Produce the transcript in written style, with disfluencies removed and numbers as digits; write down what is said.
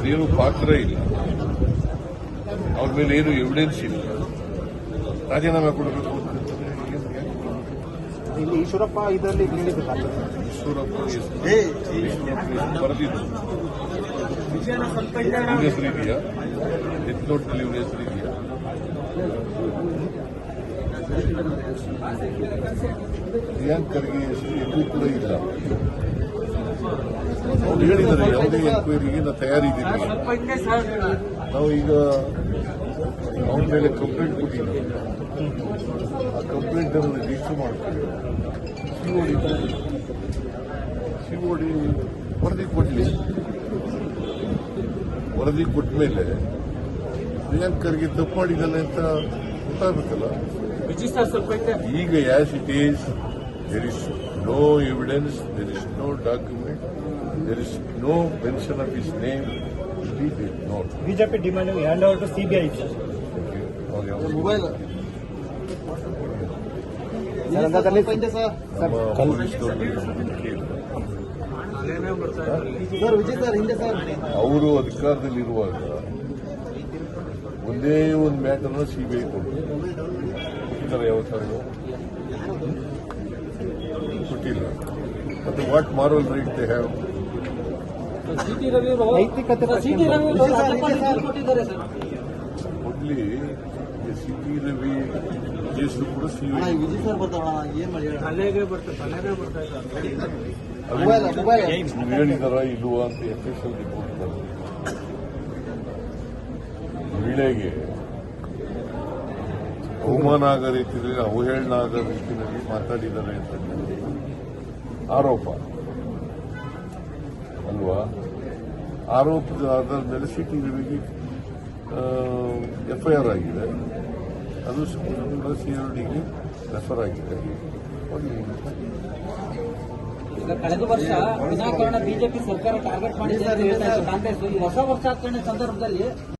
ಅದೇನು ಪಾತ್ರ ಇಲ್ಲ, ಅವ್ರ ಮೇಲೆ ಏನು ಎವಿಡೆನ್ಸ್ ಇಲ್ಲ, ರಾಜೀನಾಮೆ ಕೊಡಬೇಕು ಅಂತ ಇಲ್ಲಿ ಈಶ್ವರಪ್ಪ ಇದರಲ್ಲಿ ಈಶ್ವರಪ್ಪ ಬರೆದಿದ್ದು ಇವನ ಹೆಸರು ಇದೆಯಾ? ಡೆತ್ ನೋಟ್ನಲ್ಲಿ ಇವನ ಹೆಸರು ಇದೆಯಾ? ಪ್ರಿಯಾಂಕ್ ಖರ್ಗೆ ಹೆಸರು ಎಲ್ಲೂ ಕೂಡ ಇಲ್ಲ. ಅವ್ರು ಹೇಳಿದ್ದಾರೆ ಯಾವುದೇ ಎನ್ಕ್ವೈರಿಗೆ ನಾವು ತಯಾರಿದ್ದೀವಿ. ನಾವು ಈಗ ಅವನ ಮೇಲೆ ಕಂಪ್ಲೇಂಟ್ ಕೊಟ್ಟಿದ್ದೀವಿ. ಆ ಕಂಪ್ಲೇಂಟ್ ಅನ್ನು ರಿಜಿಸ್ಟರ್ ಮಾಡ್ತೀವಿ. ಸಿಒಡಿ ವರದಿ ಕೊಡಲಿ. ವರದಿ ಕೊಟ್ಟ ಮೇಲೆ ಪ್ರಿಯಾಂಕ್ ಖರ್ಗೆ ತಪ್ಪು ಮಾಡಿದ್ದಾನೆ ಅಂತ ಗೊತ್ತಾಗಬೇಕಲ್ಲ. ಈಗ as it is there is no evidence, there is no document, there is no mention of his name. BJP demanding hand over to CBI. Mobile ಅವರು ಅಧಿಕಾರದಲ್ಲಿರುವಾಗ ಒಂದೇ ಒಂದು ಮ್ಯಾಟರ್ನ ಸಿಬಿಐ ಕೊಟ್ಟಿದ್ದಾರೆ. ಯಾವತ್ತಾರು ಕೊಟ್ಟಿಲ್ಲ. ಮತ್ತೆ what moral right they have? ಕೊಡ್ಲಿ. City Ravi case ಕೂಡ ಹೇಳಿದಾರ ಇಲ್ವಾ ಅಂತ FSL ರಿಪೋರ್ಟ್ ಬರ್ತದೆ. ಮಹಿಳೆಗೆ ಅವಮಾನ ಆಗೋ ರೀತಿಯಲ್ಲಿ, ಅವಹೇಳನ ಆಗೋ ರೀತಿಯಲ್ಲಿ ಮಾತಾಡಿದ್ದಾರೆ ಅಂತ ಆರೋಪ ಅಲ್ವಾ? ಆರೋಪದ ಆಧಾರದ ಮೇಲೆ ಸಿಟಿ ರವಿಗೆ FIR ಆಗಿದೆ. ಅದು CIDಗೆ ರೆಫರ್ ಆಗಿದೆ. ಕಳೆದ ವರ್ಷ ವಿನಾಕಾರಣ ಬಿಜೆಪಿ ಸರ್ಕಾರ ಟಾರ್ಗೆಟ್ ಮಾಡಿದೆ ಅಂತ ಹೇಳ್ತಾ ಇತ್ತು ಕಾಂಗ್ರೆಸ್. ಈ ಹೊಸ ವರ್ಷಾಚರಣೆ ಸಂದರ್ಭದಲ್ಲಿ